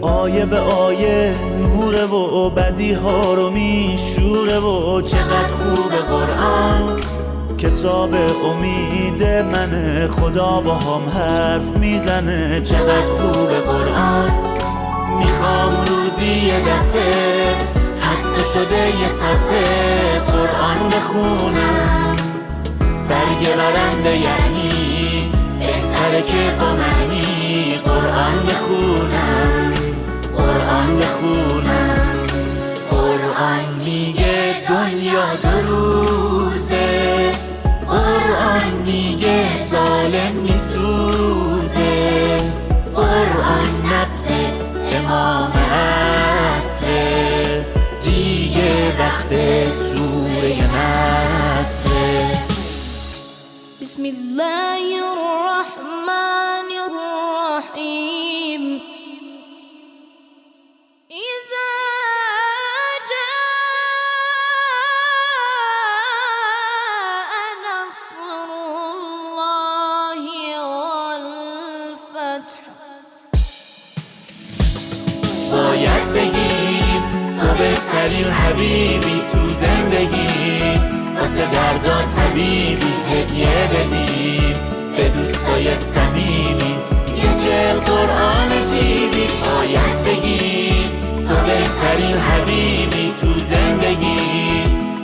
آیه به آیه نوره و بدی ها رو میشوره و چقدر خوبه قرآن، کتاب امید منه، خدا با هم حرف میزنه. چقدر خوبه قرآن، میخوام روزی یه دفعه حتی شده یه صفحه قرآن بخونم. برگ برنده یعنی بهتره که با معنی قرآن بخونم، قرآن بخونم. قرآن میگه دنیا دو روزه، قرآن میگه ظالم میسوزه، قرآن نبض امام عصره، دیگه وقت سوره نصره. بسم الله الرحمن الرحیم. إذا جاء نصر الله والفتح. باید بگیم تو بهترین حبیبی تو زندگی، واسه دردا طبیبی هدیه بدیم به دوستای صمیمی، یه جل قرآن جیبی. باید بگیم تو بهترین حبیبی تو زندگی،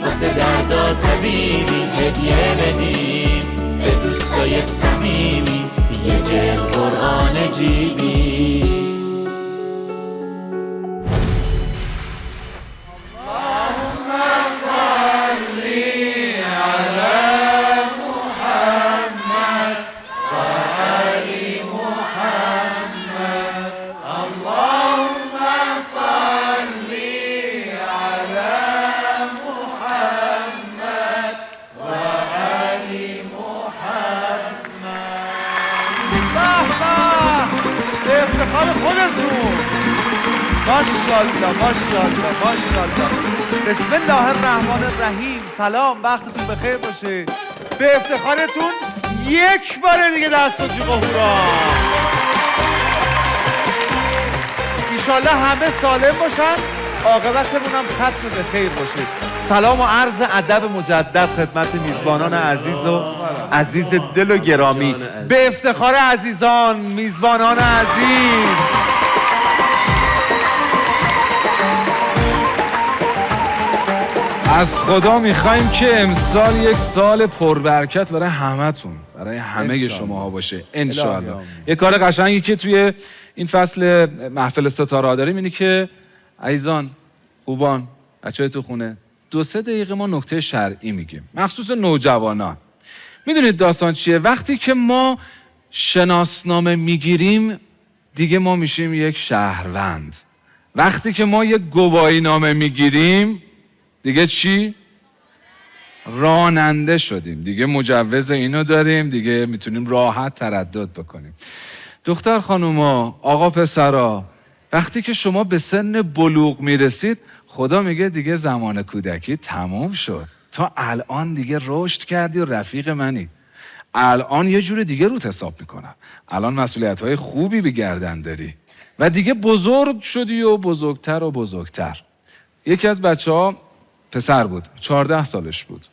واسه دردا طبیبی هدیه بدیم به دوستای صمیمی، یه جل قرآن جیبی. ماشاءالله. بسم الله الرحمن الرحیم. سلام، وقتتون بخیر باشه. به افتخارتون یک بار دیگه دست و جیغ و هورا. ایشالله همه سالم باشن، عاقبتمون هم ختم به خیر باشه. سلام و عرض ادب مجدد خدمت میزبانان عزیز و عزیز دل و گرامی. به افتخار عزیزان، میزبانان عزیز، از خدا میخوایم که امسال یک سال پربرکت برای همتون، برای همه شماها باشه انشاءالله. یه کار قشنگی که توی این فصل محفل ستاره داریم اینه که عزیزان، خوبان، بچه‌های تو خونه 2-3 دقیقه ما نکته شرعی میگیم، مخصوص نوجوانان. میدونید داستان چیه؟ وقتی که ما شناسنامه میگیریم دیگه ما میشیم یک شهروند. وقتی که ما یک گواهی نامه میگیریم دیگه چی؟ راننده شدیم، دیگه مجوز اینو داریم، دیگه میتونیم راحت تردد بکنیم. دختر خانوما، آقا پسرا، وقتی که شما به سن بلوغ میرسید خدا میگه دیگه زمان کودکی تموم شد، تا الان دیگه رشد کردی و رفیق منی، الان یه جور دیگه روت حساب میکنم، الان مسئولیت‌های خوبی به گردن داری و دیگه بزرگ شدی و بزرگتر و بزرگتر. یکی از بچه‌ها پسر بود، 14 سالش بود.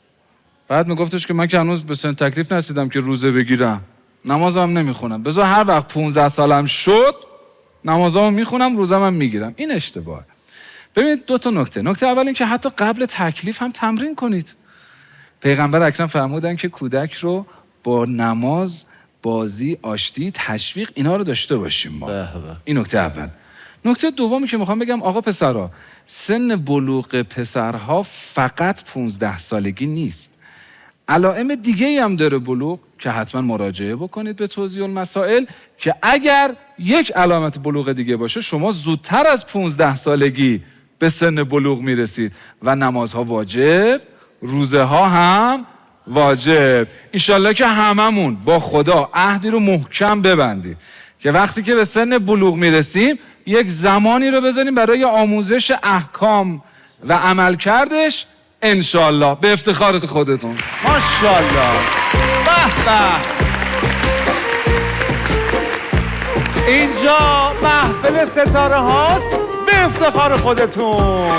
بعد میگفتش که من که هنوز به سن تکلیف نرسیدم که روزه بگیرم، نمازم نمیخونم، بذار هر وقت 15 سالم شد نمازامو میخونم، روزم میگیرم. این اشتباهه. ببینید 2 تا نکته. نکته اول این که حتی قبل تکلیف هم تمرین کنید. پیغمبر اکرم فرمودن که کودک رو با نماز، بازی، آشتی، تشویق اینا رو داشته باشیم ما. این نکته اول. نکته دومی که میخوام بگم آقا پسرها، سن بلوغ پسرها فقط 15 سالگی نیست. علائم دیگه ای هم داره بلوغ که حتما مراجعه بکنید به توضیح المسائل، که اگر یک علامت بلوغ دیگه باشه شما زودتر از 15 سالگی به سن بلوغ میرسید و نمازها واجب، روزه ها هم واجب. انشالله که هممون با خدا عهدی رو محکم ببندیم که وقتی که به سن بلوغ میرسیم یک زمانی رو بذاریم برای آموزش احکام و عمل کردش انشالله. به افتخار خودتون. ماشاءالله. به به. محفل ستاره هاست، به افتخار خودتون.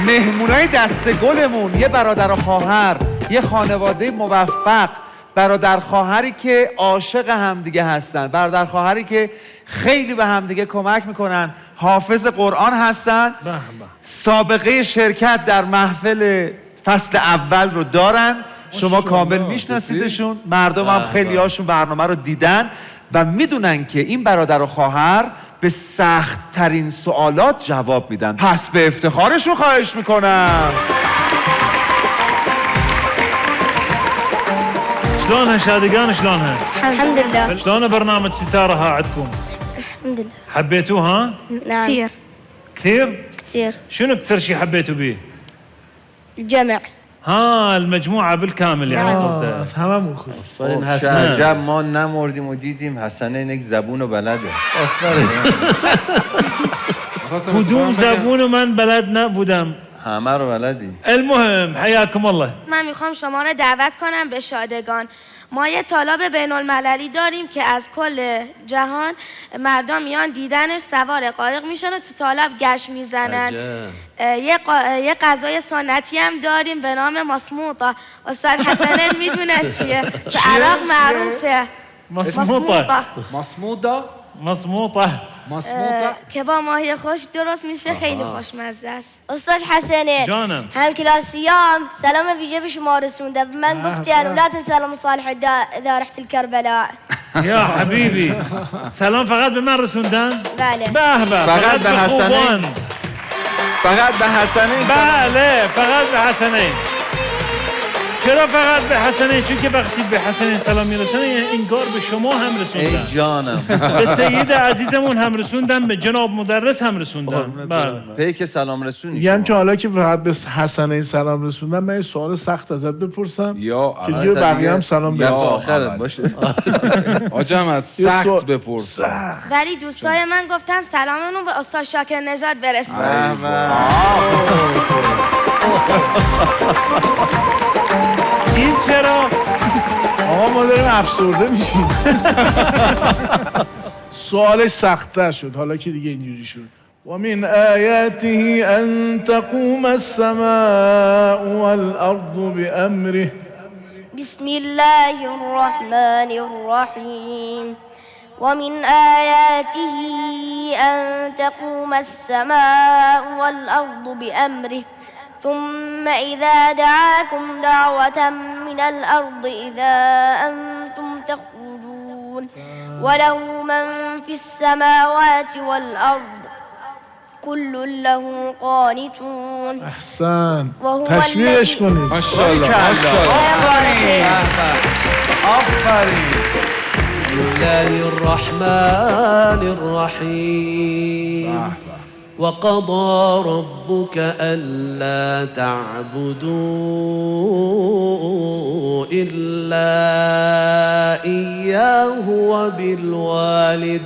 مهمونای دسته گلمون یه برادر و خواهر، یه خانواده موفق، برادر خواهری که عاشق همدیگه هستن، برادر خواهری که خیلی به همدیگه کمک میکنن، حافظ قرآن هستن، سابقه شرکت در محفل فصل اول رو دارن. شما کامل میشناسیدشون، مردم هم خیلی هاشون برنامه رو دیدن و میدونن که این برادر و خواهر به سخت ترین سوالات جواب میدن. پس به افتخارشون خواهش میکنم. شلونها شادقان شلونها؟ الحمد لله. شلون برنامج ستارة ها عندكم؟ الحمد لله. حبيتوها؟ نعم. كثير كثير؟ كثير. شنو أكثر شيء حبيتوا به؟ الجمع. ها المجموعة بالكامل يعني قصده. از هممون خوب. آفرین حسن. عجب ما نمردیم و دیدیم حسن یک زبون و بلده. آفرین. کدوم زبون من بلد نبودم. همه رو بلدیم. المهم حياكم الله. من میخوام شما رو دعوت کنم به شادگان. ما یه طالاب بین المللی داریم که از کل جهان مردم میان دیدنش، سوار قایق میشن و تو طالب گشت میزنن. یه غذای سنتی هم داریم به نام مصموطه. استاد حسنین میدونن چیه؟ تو عراق معروفه. مصموطة که با ماهی خوش درست میشه، خیلی خوشمزه است. استاد حسنه جانم. هم کلاسیام سلام ویژه به شما رسونده. به من گفتی انو لا تنسى المصالح اذا رحت الكربلاء. يا حبيبي سلام فقط به من رسوندن؟ بله. به فقط به حسنین. خوبان. فقط به حسنین. بله فقط به حسنین. چرا فقط به حسنین؟ چون که وقتی به حسنین سلام میرسن انگار به شما هم رسوندن. ای جانم. به سید عزیزمون هم رسوندن، به جناب مدرس هم رسوندن. بله. پیک سلام رسونی میگم شما. که حالا که فقط به حسنین سلام رسوندم، من یه سوال سخت ازت بپرسم یا که دیگه بقیه هم سلام یا برسونم. آخرت باشه. آجامت سخت بپرس. ولی دوستای من گفتن سلاممون به استاد شاکر نژاد برسون. این چرا؟ آقا ما داریم افسرده میشیم. سوالش سخت‌تر شد حالا که دیگه اینجوری شد. ومن آياته أن تقوم السماء والأرض بأمره. بسم الله الرحمن الرحيم. ومن آياته أن تقوم السماء والأرض بأمره ثم إذا دعاكم دعوة من الأرض إذا أنتم تخرجون وله من في السماوات والأرض كل له قانتون. احسن. وهو تشویقش کنید. ماشاءالله ماشاءالله. آفرین آفرین. بسم الله الرحمن الرحيم وقضى ربك ألا تعبدوا إلا إياه وبالوالدين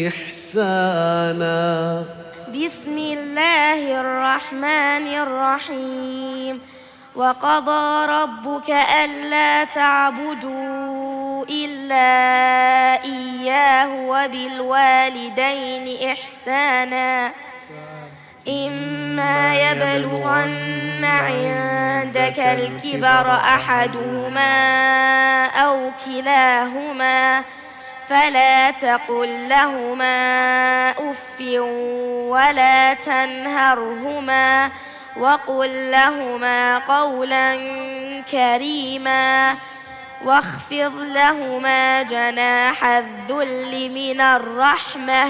إحسانا. بسم الله الرحمن الرحيم وقضى ربك ألا تعبدوا إلا إياه وبالوالدين إحسانا. إما يبلغن عندك الكبر أحدهما أو كلاهما فلا تقل لهما أف ولا تنهرهما وقل لهما قولا كريما واخفض لهما جناح الذل من الرحمة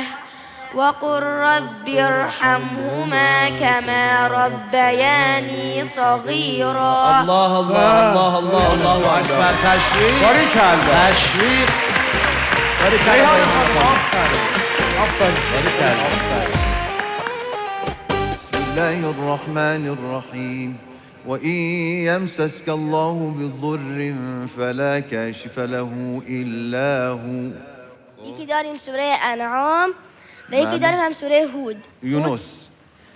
وقل رب ارحمهما كما ربياني صغيرا. الله الله الله الله الله أكبر. تشويق باریکلا. تشويق. بسم الله الرحمن الرحيم وإن يمسسك الله بالضر فلا كاشف له إلا هو. یکی داریم سوره انعام و یکی داریم هم سوره هود. یونس.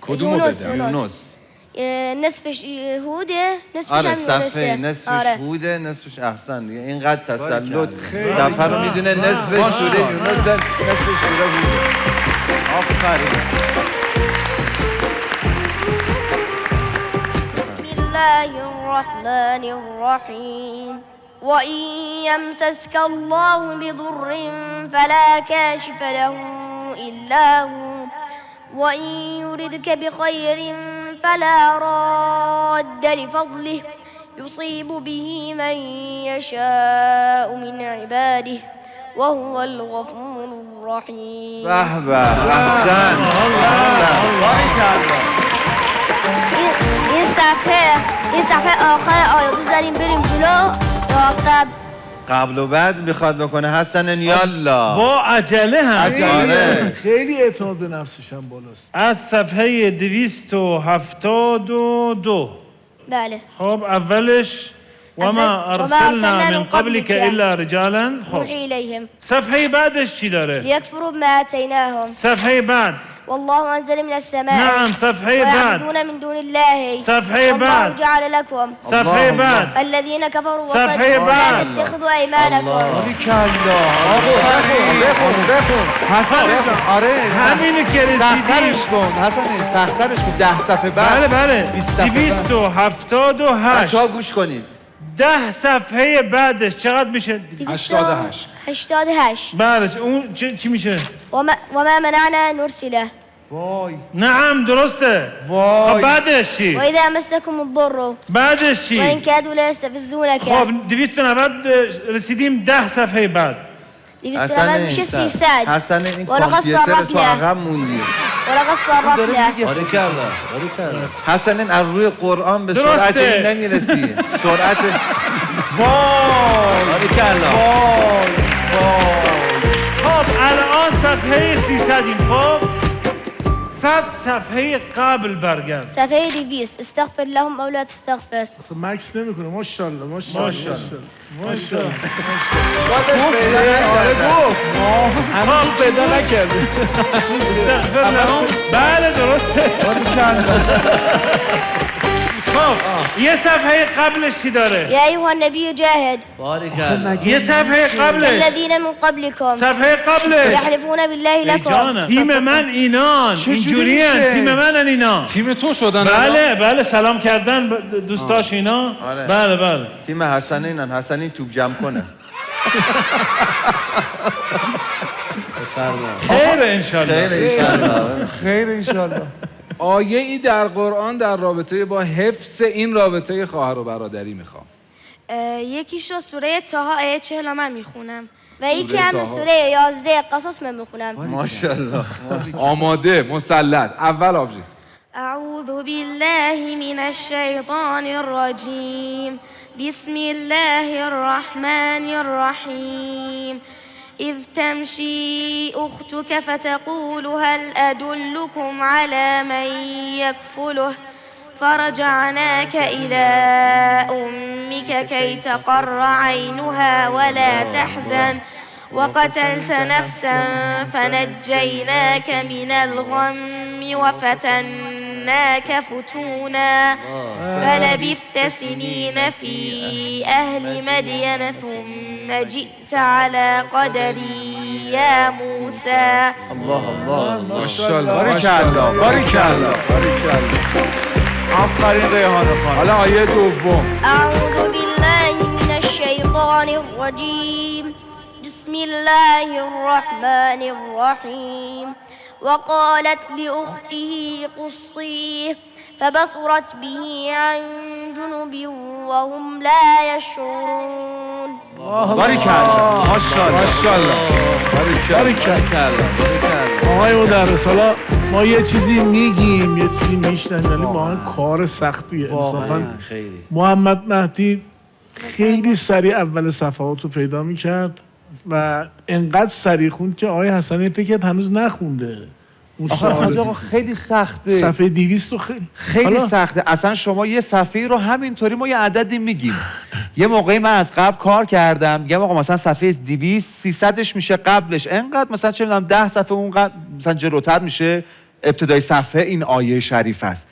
کدومو یونس. بده؟ یونس. نصفش هوده نصفش آره هم صفحه یونسه. نصفش آره. هوده نصفش احسن اینقدر تسلط صفحه رو میدونه نصفش سوره یونس نصفش سوره هوده آفرین بسم الله الرحمن الرحیم وإن يمسسك الله بضر فلا كاشف له إلا هو وإن يردك بخير فلا راد لفضله يصيب به من يشاء من عباده وهو الغفور الرحيم. به به احسن این صفحه آخر آیه بذاریم بریم جلو تا قبل و بعد میخواد بکنه حسن یالا با عجله هم آره خیلی اعتماد به نفسش هم بالاست. از صفحه 272 بله. خب اولش وما ارسلنا من قبلك الا رجالا. خب نوحي إليهم صفحه بعدش چی داره؟ ليكفروا بما آتيناهم صفحه بعد والله أنزل من السماء نعم صفحه بعد ويعبدون من دون الله صفحه والله بعد جعل لكم صفحه بعد الذين كفروا صفحه وصدوا بعد. لا تتخذوا أيمانكم بخون حسن آره همینو که رسیدیم سخترش کن حسن سخترش کن 10 صفحه بعد بله 278 بچه ها گوش کنید 10 صفحه بعدش چقدر میشه؟ 88 بله اون چی میشه؟ وما منعنا نرسله وای نعم درسته خب وای بعدش چی؟ وإذا مسكم الضر بعدش وإن چی؟ كادوا ليستفزونك خب 290 رسیدیم 10 صفحه بعد حسن میشه 300 حسن این ولقد کامپیوتر تو صرفنا. عقب موندی ولقد صرفنا حسن این از روی قرآن به درسته. سرعت این نمیرسی سرعت خب الان صفحه 300 خب 100 صفحه قبل برگرد صفحه 200 استغفر لهم أو لا تستغفر اصلا مکس نمیکنه ماشاءالله ماشاءالله ماشاءالله هنوز پیدا نکرده. استغفر لهم بله درسته خب یه صفحه قبلش چی داره؟ يا أيها النبي جاهد یه صفحه قبلش الذين من قبلكم صفحه قبلش يحلفون بالله لكم تیم من اینان اینجوریان تیم من اینا تیم تو شدن بله بله سلام کردن دوستاش اینا آره. بله بله تیم حسن اینن حسن این توپ جمع کنه خیر انشالله خیر انشالله آیه ای در قرآن در رابطه با حفظ این رابطه خواهر و برادری میخوام یکیشو سوره طه آیه 40 من میخونم و یکی هم سوره 11 قصص من میخونم ماشاءالله آماده مسلط اول آبجید أعوذ بالله من الشيطان الرجيم بسم الله الرحمن الرحيم إذ تمشي أختك فتقول هل أدلكم على من يكفله فرجعناك إلى أمك كي تقر عينها ولا تحزن وقتلت نفسا فنجيناك من الغم وفتناك فتونا فلبثت سنين في أهل مدين ثم جئت على قدري يا موسى الله ماشاءالله باریکالله باریکالله آفرین ریحانه خانم حالا آیه دوم أعوذ بالله من الشيطان الرجيم بسم الله الرحمن الرحيم وقالت لأخته قصيه فبصرت به عن جنب وهم لا يشعرون باریکالله ماشاءالله آقای مدرس حالا ما یه چیزی میگیم یه چیزی میشنن ولی واقعا کار سختیه انصافا محمد مهدی خیلی سریع اول صفحات رو پیدا میکرد و انقدر سریع خوند که آقای حسنی فکر کرد هنوز نخونده اون آقا خیلی سخته صفحه 200 خیلی سخته اصلا شما یه صفحه رو همینطوری ما یه عددی میگیم یه موقعی من از قبل کار کردم میگم آقا مثلا صفحه 200 300ش میشه قبلش انقدر مثلا چه میدونم 10 صفحه اونقدر مثلا جلوتر میشه ابتدای صفحه این آیه شریف است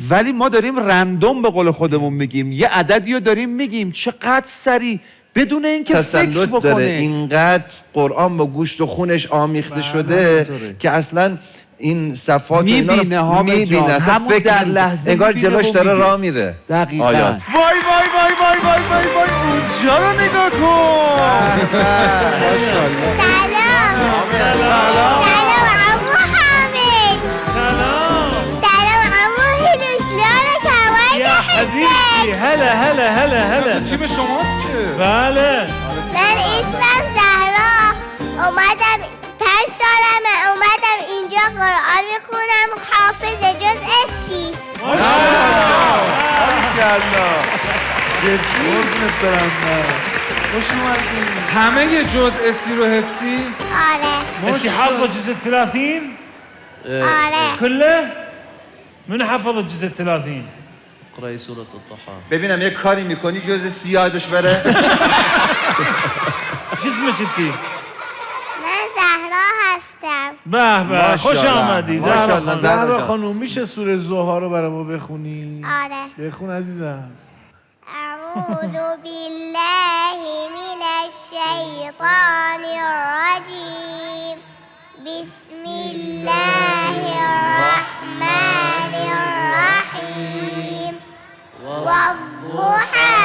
ولی ما داریم رندوم به قول خودمون میگیم، یه عددی رو داریم میگیم، چقدر سریع بدون اینکه فکر تسلط بکنه. داره. اینقدر قرآن با گوشت و خونش آمیخته شده که اصلا این صفات و اینا رو میبینه، اصلا فکر انگار جلوش داره راه میره. دقیقاً. آیات وای وای وای وای وای وای وای اونجا رو نگاه کن. سلام عمو حامد. سلام عمو هلوش. لارا کوای یا حبیبی هلا تو تیم شماست که بله. من اسمم زهرا. اومدم 5 سالمه. اومدم اینجا قرآن میخونم. حافظ جزء سی. همه جزء سی رو حفظی؟ آره. انت حافظ جزء 30؟ آره. كله؟ من حفظ الجزء 30؟ اقرأي سورة الضحى. ببینم یه کاری میکنی جز سیادش بره. جسمك انت؟ من زهرا هستم. به به خوش آمدی زهرا. زهرا خانوم میشه سوره زوها رو برای ما بخونی؟ آره. بخون عزیزم. أعوذ بالله من الشيطان الرجيم. بسم الله الرحمن الرحيم. والضحى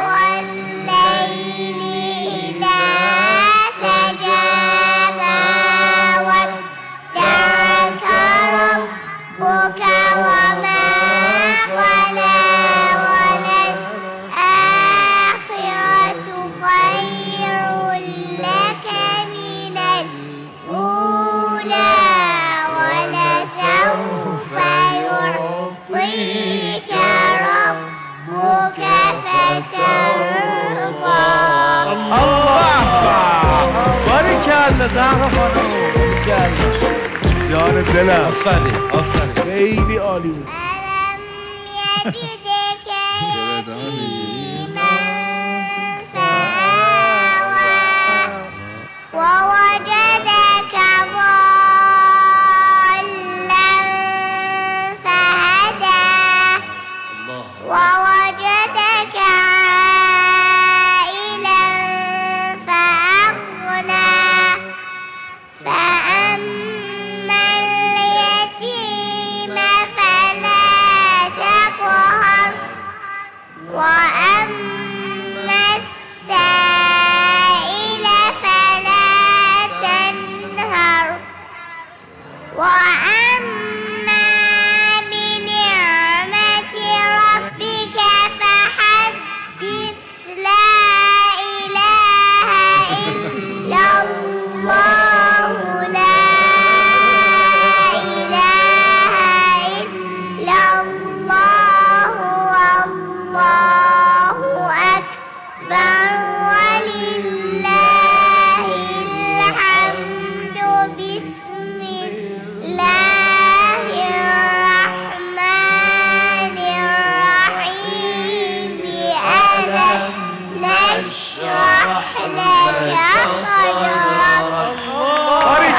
والليل إذا سجى ما ودعك ربك وما قلى زهرا خانم جان دلم. آفرین خیلی عالی بود. ألم يجدك يتيما فآوى ووجدك ضالا فهدى ووجدك عائلا فأغنى فأما اليتيم فلا تقهر وأما السائل فلا تنهر وأما بنعمة ربك فحدث لا إله إلا الله لا إله إلا الله والله أكبر ولله الحمد بسم الله الرحمن الرحيم ألم نشرح لك صدرك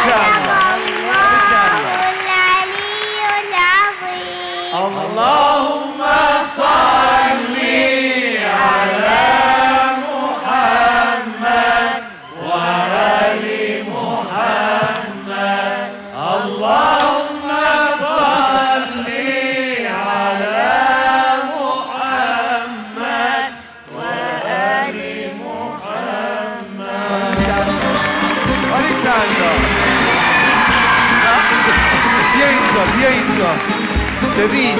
صدق الله العلي العظيم. اللهم صل على محمد وآل محمد. اللهم صل على محمد وآل محمد. بیا اینجا. ببین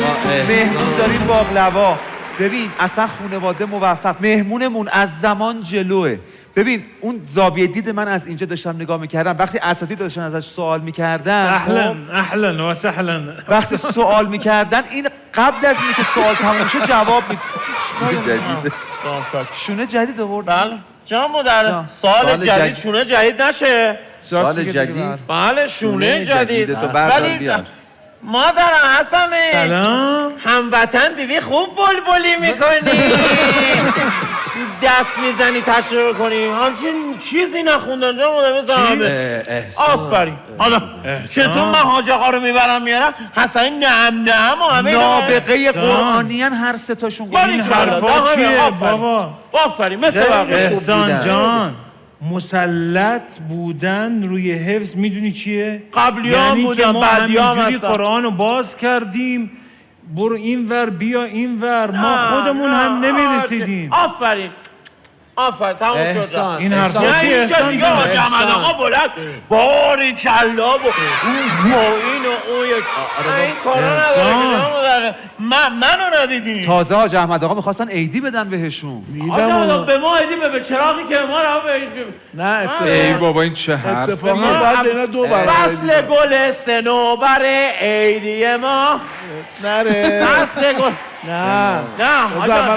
مهمون داریم باقلوا. ببین اصلا خانواده موفق. مهمونمون از زمان جلوه. ببین اون زاویه دید من از اینجا داشتم نگاه میکردم وقتی اساتید داشتن ازش سوال میکردن. اهلا و سهلا. وقتی سوال میکردن این قبل از اینکه سوال تموم شه جواب میداد. شونه جدید آورد. بله جان مادر سال جدید شونه جدید نشه. سال جدید؟ بله شونه جدید. تو بردار بیار. مادرم حسنه سلام. هموطن دیدی خوب بلبلی میکنی. دست میزنی تشریف کنی همچین چیزی نخوندن جا مدامه آفرین حالا چطور من حاج آقا رو میبرم میارم حسنی نعم و همه نابغه قرآنیان هر سه تاشون این حرفا چیه بابا آفرین مثل احسان جان مسلط بودن روی حفظ میدونی چیه؟ قبلیان بودن بعدیان همینجوری قرآن رو باز کردیم برو این ور بیا این ور ما خودمون هم نمیرسیدیم آفرین تموم شد این حرفا چیه احسان جان؟ احمد آقا بلند باری کلا و این و اون این کارا نداره منو ندیدی تازه حاج احمد آقا میخواستن عیدی بدن بهشون آقا به ما عیدی به چراغی که ما رو نه ای بابا این چه حرفی اتفاقا بعد اینا دو برابر فصل گل صنوبر عیدی ما نره فصل گل نه نه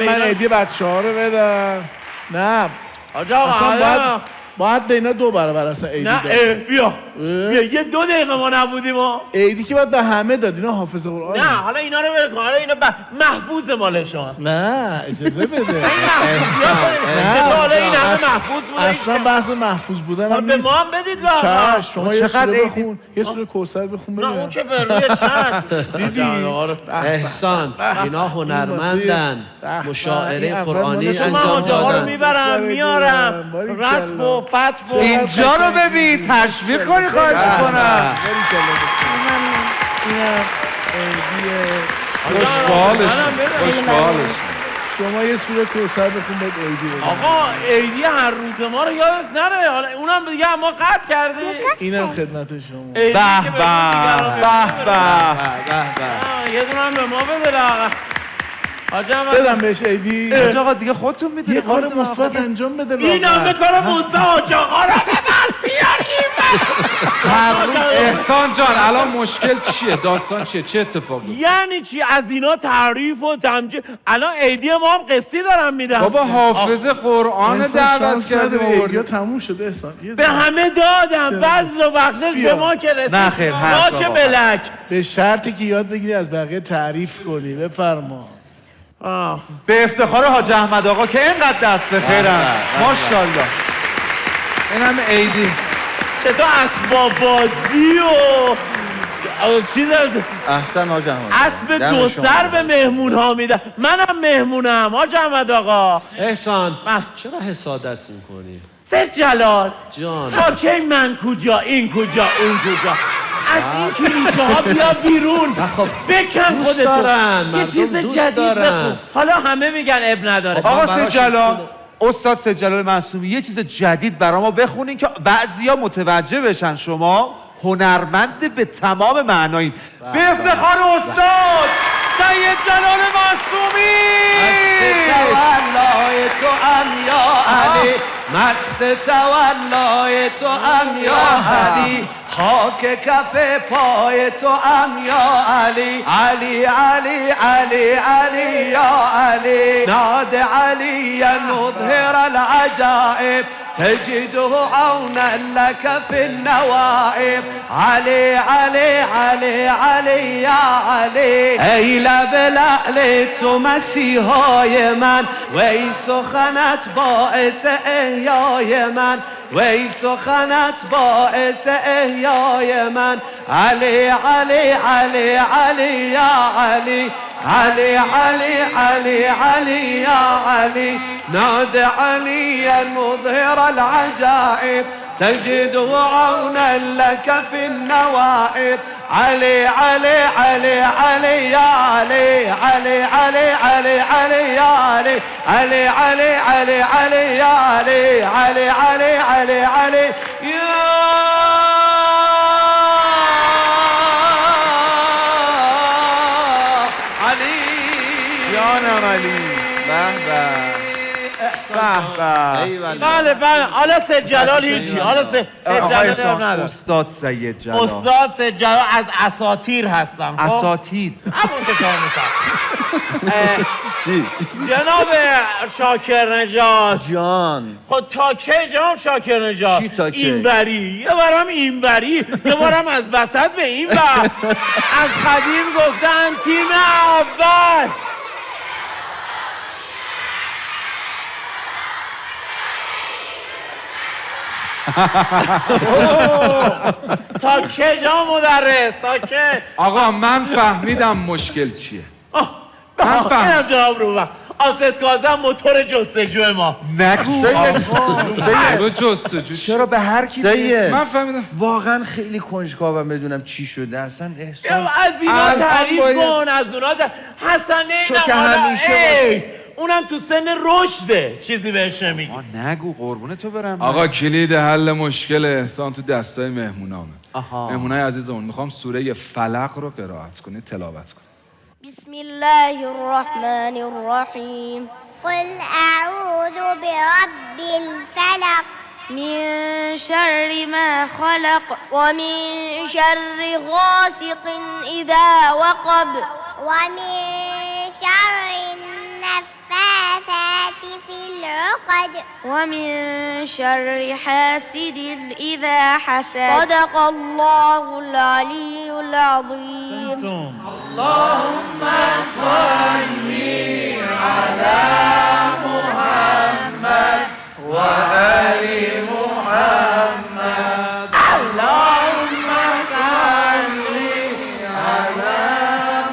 من عیدی بچه‌ها رو بدم نه آجا اصلا باید به اینا دو برابر اصلا عیدی داد بیا یه 2 دقیقه ما نبودیم عیدی که باید به همه داد اینا حافظ قرآن نه حالا اینا رو بگو حالا اینا محفوظ مالشان نه اجازه بده اصلا بحث محفوظ بودن هم به ما هم بدید لا شما یه سوره بخون یه سوره کوثر بخون نه اون که به روی چشم دیدی احسان اینا هنرمندن مشاعره قرآنی من انجام حاج آقا رو دادن میبرم میارم رطب و فتب و اینجا رو ببین تشویق کنی خواهش کنم خوشبالش شما یه سوره کوثر بخون باید عیدی بگم آقا عیدی هر روز ما رو یادت نره حالا اونم دیگه ما قطع کردی اینم خدمت شما به به یه دونه هم به ما بده لاغر بدم بهش عیدی حاج آقا دیگه خودتون میدونید یه کار مثبت انجام بده این همه کار مثبت حاج آقا رو ببر بیار احسان جان الان مشکل چیه؟ داستان چیه؟ چه اتفاقی؟ یعنی چی از اینا تعریف و تمجید الان عیدی ما هم قسطی دارم میدم بابا حافظ قرآن دعوت کردیم عیدی تموم شده احسان به همه دادم فضل و بخشش به ما که رسید نه خیر ما چه بلک به شرطی که یاد بگیری از بقیه تعریف کنی بفرما به افتخار حاج احمد آقا که اینقدر دست به خیرن ماشاءالله اینم عیدی چطور اسباب بازی و چیز احسن حاج احمد اسب 2 سر به مهمون ها میده منم مهمونم حاج احمد آقا احسان چرا حسادت میکنی؟ سید جلال جان تا کی من کجا این کجا اون کجا از این کلیشه ها بیا بیرون بکن خودتو دارن یه چیز دوست جدید دارن. بخون حالا همه میگن اب نداره آقا سید جلال استاد سید جلال معصومی یه چیز جدید برای ما بخونین که بعضیا متوجه بشن شما هنرمند به تمام معنایی به افتخار استاد سید جلال معصومی تولای تو ام یا علی مست تولای تو ام یا علی خاک کف پای تو ام یا علی علی علی علی علی یا علی ناد علی مظهر العجائب تجده عونا لك في النوائب علي علي علي علي يا علي ای لب لعل تو مسیحای من وی سخنت باعث احیای من وی سخنت باعث احیای من علی علی علی علی یا علی علي علي علي علي يا علي ناد علي المظهر العجائب تجد عونا لك في النوائب علي علي علي علي يا علي علي علي علي علي يا علي علي علي علي علي يا علي علي علي علي علي يا بله بله حالا سید جلال هیچی حالا سید جلال نداره استاد سید جلال استاد سید جلال از اساطیر هستم اساتید همون که شما میکنم جناب شاکر نژاد جان خب تا کی جناب شاکر نژاد چی تا کی؟ اینوری یه بارم اینوری یه بارم از وسط به این بر از قدیم گفتن تیم اول تا کجا مدرس؟ تا که؟ آقا من فهمیدم مشکل چیه. من فهمیدم. اینم جواب رو وقت. آسد گازم موتور جستجو ما. نگو رو جستجو چرا به هر کی من فهمیدم. واقعا خیلی کنجکاوم بدونم چی شده اصلا احسان. از اینا تعریف کن، از اونا حسنه تو که همیشه اونم تو سن رشده، چیزی بهش نمیگی. نگو قربونه تو برم. آقا کلید حل مشکل احسان تو دستای مهمونامه. مهمونای عزیزمون میخوام سوره فلق رو قرائت کنید، تلاوت کنید. بسم الله الرحمن الرحیم. قل اعوذ برب الفلق من شر ما خلق ومن شر غاسق اذا وقب ومن شر النفاثات في العقد ومن شر حاسد إذا حسد. صدق الله العلي العظيم. اللهم صل على محمد وآل محمد. اللهم صل على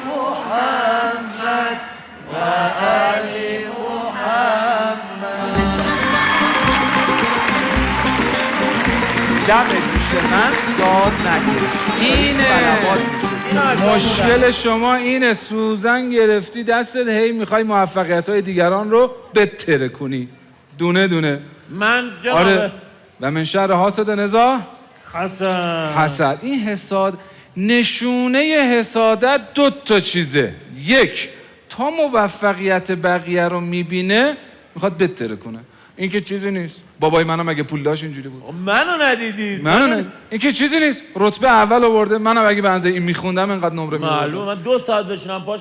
محمد وآل محمد. دم دوش من داد نگیرش. اینه مشکل شما اینه، سوزن گرفتی دستت، هی میخوای موفقیت‌های دیگران رو بتره کنی دونه دونه. من جناب آره. و من شر حاسد نزا حسد. این حساد، نشونه حسادت دو تا چیزه. یک، تا موفقیت بقیه رو میبینه میخواد بتره کنه. این که چیزی نیست. بابای منم اگه پول داشت اینجوری بود. منو ندیدی؟ این که چیزی نیست. رتبه اول آورده، منم اگه بنزه این میخوندم اینقدر نمره می‌آوردم. معلومه. من 2 ساعت بشینم پاش.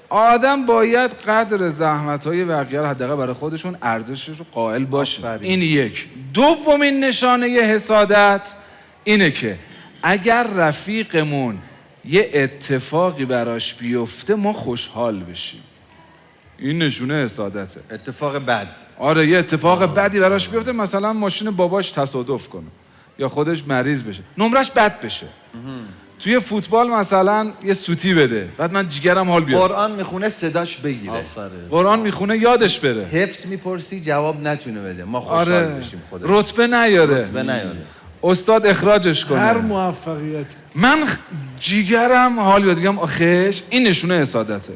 آدم باید قدر زحمت‌های بقیه رو حداقل برای خودشون ارزشش رو قائل باشه. این یک. دومین نشانه حسادت اینه که اگر رفیقمون یه اتفاقی براش بیفته ما خوشحال بشیم. این نشونه حسادته. اتفاق بد. آره، یه اتفاق بدی براش بیفته، مثلا ماشین باباش تصادف کنه یا خودش مریض بشه، نمرش بد بشه. توی فوتبال مثلا یه سوتی بده، بعد من جیگرم حال بیاد. قرآن میخونه صداش بگیره. قرآن میخونه یادش بره. حفظ میپرسی جواب نتونه بده، ما خوشحال بشیم. خدا رتبه نیاره. استاد اخراجش کنه. هر موفقیت. من جیگرم حال بیاد، میگم آخش، این نشونه حسادته.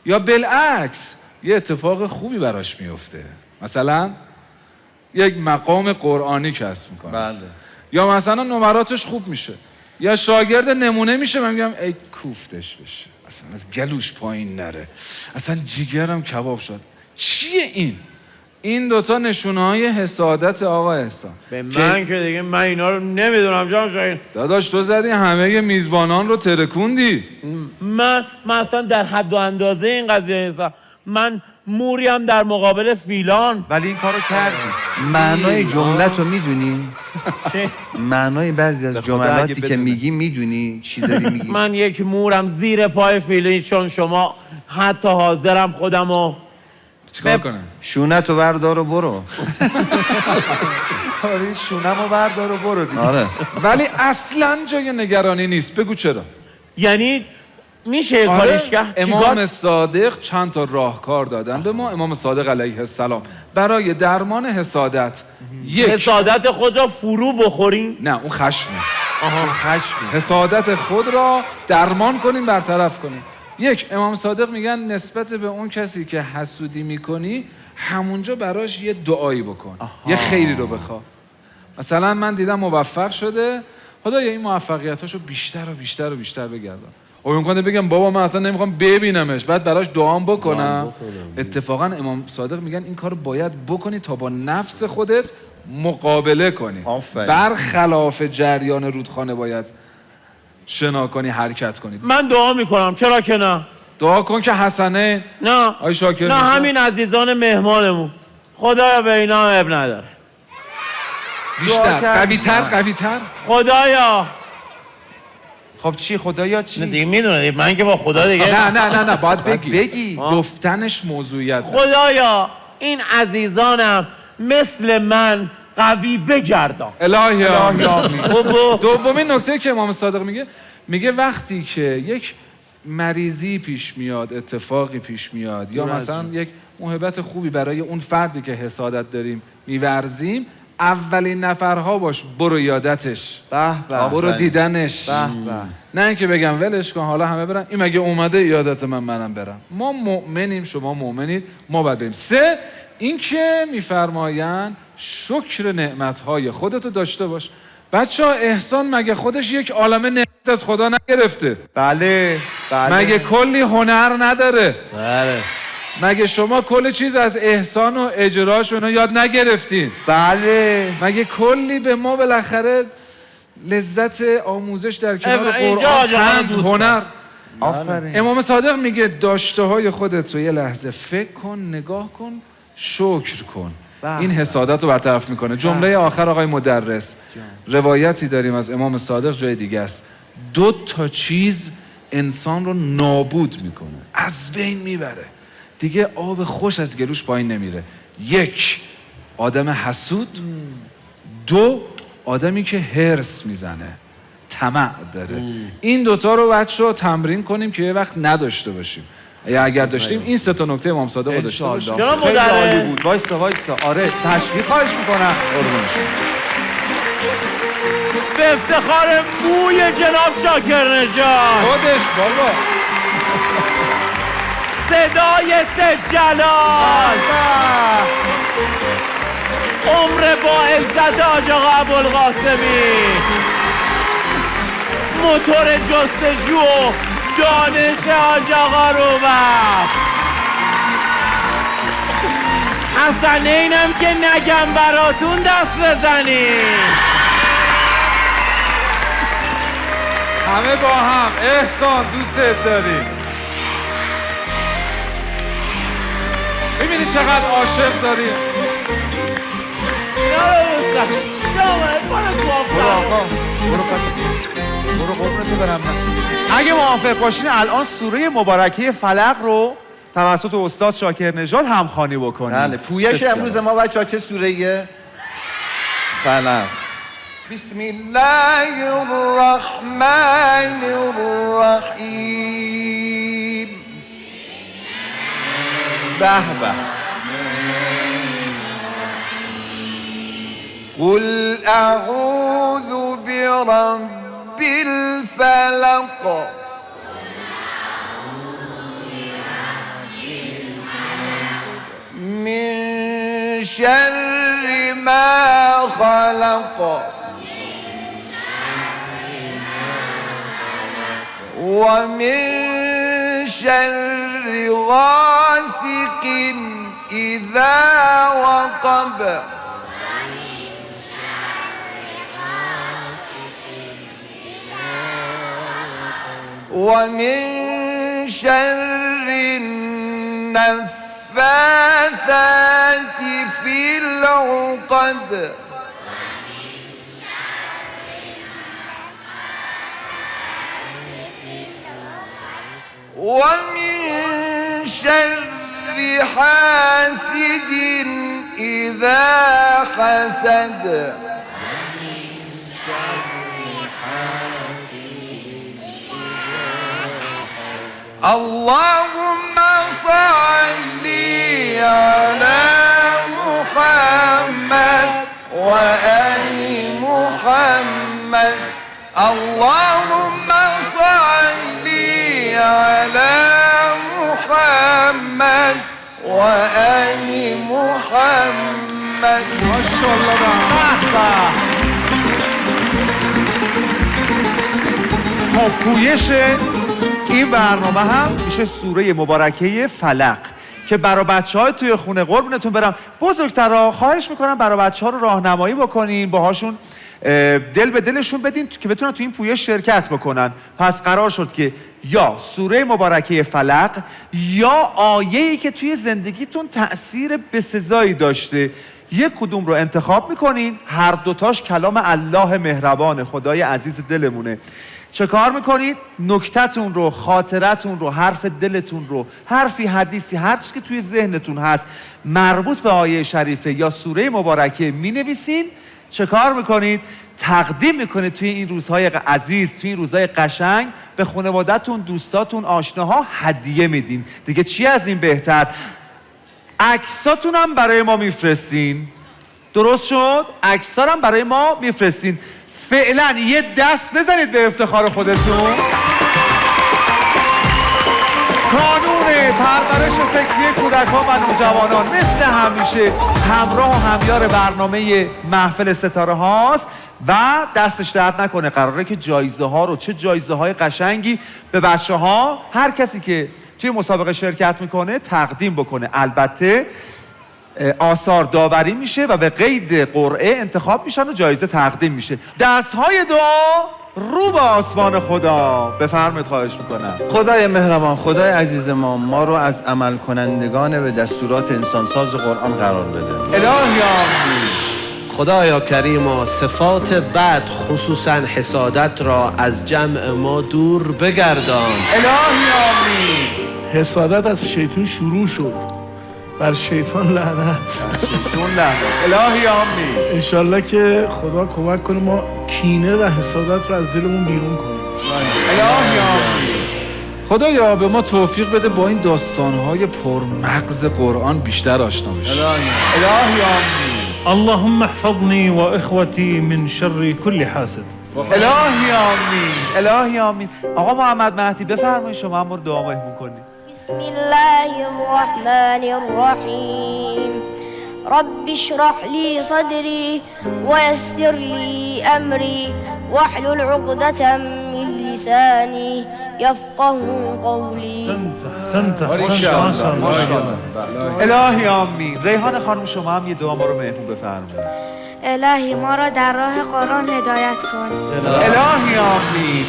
یا بالعکس یه اتفاق خوبی براش میفته، مثلا یک مقام قرآنی کسب میکنه. بله. یا مثلا نمراتش خوب میشه، یا شاگرد نمونه میشه، من میگم ای کوفتش بشه، اصلا از گلوش پایین نره، اصلا جیگرم کباب شد. چیه این؟ این دوتا نشونه‌های حسادت آقا احسان. به من که دیگه من اینا رو نمیدونم جان شاید. داداش تو زدی همه میزبانان رو ترکوندی. من اصلا در حد و اندازه این قضیه نیستم. من موریم در مقابل فیلان. ولی این کارو کردی. معنای جملت رو میدونی؟ معنای بعضی از جملاتی که میگی میدونی چی داری میگی؟ من یک مورم زیر پای فیلان، چون شما حتی حاضرم خودمو چیکار کنم؟ شونت رو بردار و برو. آره شونم رو بردار و برو دیگه. آره. ولی اصلا جای نگرانی نیست. بگو چرا؟ یعنی میشه کارش کرد؟ امام صادق چند تا راهکار دادن به ما. امام صادق علیه السلام برای درمان حسادت. یک، حسادت خود را فرو بخوریم؟ نه اون خشمه. خشمه. حسادت خود را درمان کنیم، برطرف کنیم. یک، امام صادق میگن نسبت به اون کسی که حسودی میکنی همونجا براش یه دعایی بکن. یه خیری رو بخوا. مثلا من دیدم موفق شده، خدایا این موفقیتاشو بیشتر و بیشتر و بیشتر بگردم. امکانه بگم بابا من اصلا نمیخوام ببینمش، بعد براش دعام بکنم. اتفاقا امام صادق میگن این کارو باید بکنی تا با نفس خودت مقابله کنی. برخلاف جریان رودخانه باید شنا کنی، حرکت کنی. من دعا میکنم، چرا که نه؟ دعا کن که حسنه. نه آی شاکر نه، همین عزیزان مهمانمون خدایا به اینا اب نداره. بیشتر، قوی‌تر. خدایا. خب چی خدایا چی؟ دیگه میدونه من که با خدا دیگه نه باید بگی. گفتنش موضوعیت. خدایا این عزیزانم مثل من قوی بگردان. الهی آمین. بابا دومین نکته که امام صادق میگه وقتی که یک مریضی پیش میاد، اتفاقی پیش میاد یا مثلا یک محبت خوبی برای اون فردی که حسادت داریم میورزیم، اولین نفرها باش، برو یادتش، برو دیدنش، نه اینکه بگم ولش کن حالا همه برن، این مگه اومده یادت منم برم. ما مؤمنیم، شما مؤمنید، ما باید بریم. 3 اینکه میفرمایند شکر نعمتهای خودتو داشته باش. بچه ها احسان مگه خودش یک عالمه نعمت از خدا نگرفته؟ بله. مگه کلی هنر نداره؟ بله. مگه شما کل چیز از احسان و اجراشون یاد نگرفتین؟ بله. مگه کلی به ما بالاخره لذت آموزش در کنار قرآن، طنز، هنر. آفرین. امام صادق میگه داشته های خودت رو یه لحظه فکر کن، نگاه کن، شکر کن. این حسادت رو برطرف میکنه. جمله آخر آقای مدرس، روایتی داریم از امام صادق جای دیگه است، 2 چیز انسان رو نابود میکنه، از بین میبره، دیگه آب خوش از گلوش پایین نمیره. 1 آدم حسود، 2 آدمی که هرس میزنه، طمع داره. این 2 رو بچه‌ها تمرین کنیم که یه وقت نداشته باشیم. اگر داشتیم این 3 نکته امام صادق رو داشته باشیم. خیلی عالی بود. وایسا. آره تشویق خواهش میکنم. به افتخار موی جناب شاکر نژاد، خودش بابا، صدای سید جلال، عمر با عزت حاج آقا ابوالقاسمی، موتور جستجو و دانش حاج آقا روبه، اصلا اینم که نگم براتون دست بزنیم. همه با هم. احسان دوست داریم. ببینید چقدر عاشق داریم. برو قربونتو برم. اگه موافق باشین الان سوره مبارکه فلق رو توسط استاد شاکر نژاد همخوانی بکنیم. بله. پویش امروز ما بچه‌ها چه سوره؟ فلق. بسم الله الرحمن الرحیم. به به. قل اعوذ برب الفلق من شر ما خلق ومن شر غاسق إذا وقب ومن شر النفاثات في العقد ومن شر حاسد إذا حسد اللهم صل على محمد وآل محمد اللهم صل على محمد وآل محمد ماشاءالله. خب پویش این برنامه هم میشه سوره مبارکه فلق که برای بچه‌ها توی خونه قربونتون برم بزرگترها خواهش میکنم برای بچه‌ها رو راهنمایی بکنین، باهاشون دل به دلشون بدین که بتونن تو این پویش شرکت بکنن. پس قرار شد که یا سوره مبارکه فلق یا آیه‌ای که توی زندگیتون تأثیر بسزایی داشته، یک کدوم رو انتخاب میکنین. هر 2تاش کلام الله مهربان، خدای عزیز دلمونه. چه کار میکنید؟ نکتتون رو، خاطرتون رو، حرف دلتون رو، حرفی، حدیثی، هر چیزی که توی ذهنتون هست مربوط به آیه شریفه یا سوره مبارکه مینویسین. چه کار میکنید؟ تقدیم میکنید توی این روزهای عزیز، توی این روزهای قشنگ به خانواده‌تون، دوستاتون، آشناها هدیه میدین. دیگه چی از این بهتر؟ عکساتون هم برای ما میفرستین. درست شد؟ عکس‌ها هم برای ما میفرستین. فعلا یه دست بزنید به افتخار خودتون. کانون پرورش فکری کودکان و نوجوانان مثل همیشه همراه و همیار برنامه محفل ستاره هاست و دستش درد نکنه. قراره که جایزه ها رو، چه جایزه های قشنگی به بچه ها، هر کسی که توی مسابقه شرکت میکنه تقدیم بکنه. البته آثار داوری میشه و به قید قرعه انتخاب میشن و جایزه تقدیم میشه. دستهای دعا رو به آسمان خدا. بفرمایید، خواهش میکنم. خدای مهربان، خدای عزیز ما رو از عمل کنندگان به دستورات انسانساز قرآن قرار بده. الهی آمین. خدایا کریما صفات بد خصوصا حسادت را از جمع ما دور بگردان. الهی آمین. حسادت از شیطان شروع شد، بر شیطان لعنت. شیطان لعنت. الهی آمین. انشالله که خدا کمک کنه ما کینه و حسادت رو از دلمون بیرون کنیم. الهی آمین. خدایا به ما توفیق بده با این داستان‌های پرمغز قرآن بیشتر آشنا بشیم. الهی آمین. اللهم احفظني واخوتي من شر كل حاسد. الهی آمین. الهی آمین. آقا محمد مهدی بفرمایید شما هم رو دعا مهمون کنید. بسم الله الرحمن الرحيم رب اشرح لي صدري ويسر لي أمري واحلل عقدة من لساني يفقه قولي. سنت الهی آمین. ریحان خانم شما هم یه دعا ما رو مهمون بفرمایید. الهی ما را در راه قرآن هدایت کن. الهی آمین.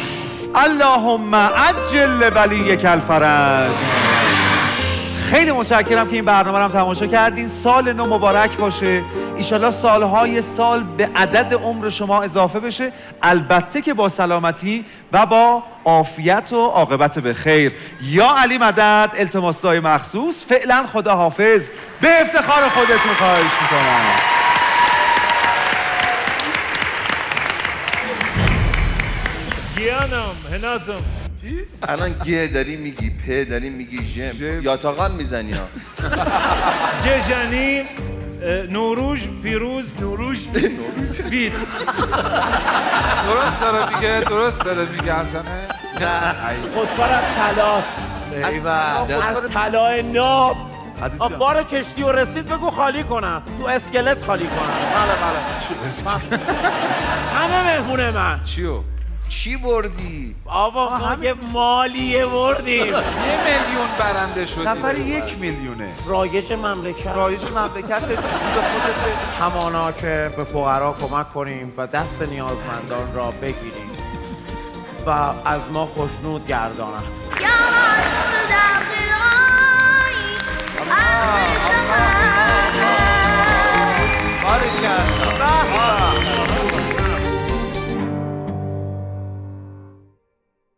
اللهم عجل ولیک الفرج. خیلی متشکرم که این برنامه رو هم تماشا کردین. سال نو مبارک باشه. ایشالله سالهای سال به عدد عمر شما اضافه بشه، البته که با سلامتی و با عافیت و عاقبت به خیر. یا علی مدد. التماس دعای مخصوص. فعلا خدا حافظ. به افتخار خودتون خواهش میکنم. گیانم هنازم. الان گه داری میگی، په داری میگی، ژم یاتاقان میزنی ها. جژنی نوروز پیروز نوروز بید. درست داره میگه، درست داره میگه حسنه. خودکار از طلاست. از طلای ناب. بار کشتی و رسید بگو خالی کنم، تو اسکلت خالی کنم. بله. همه مهمونه من. چیو؟ چی بردی؟ بابا ما یه مالیه بردیم. 1 میلیون برنده شدیم. نفر 1 میلیونه. رایج مملکت. رایج مملکت به خودت. همانا که به فقرا کمک کنیم و دست نیازمندان را بگیریم و از ما خوشنود گردانند.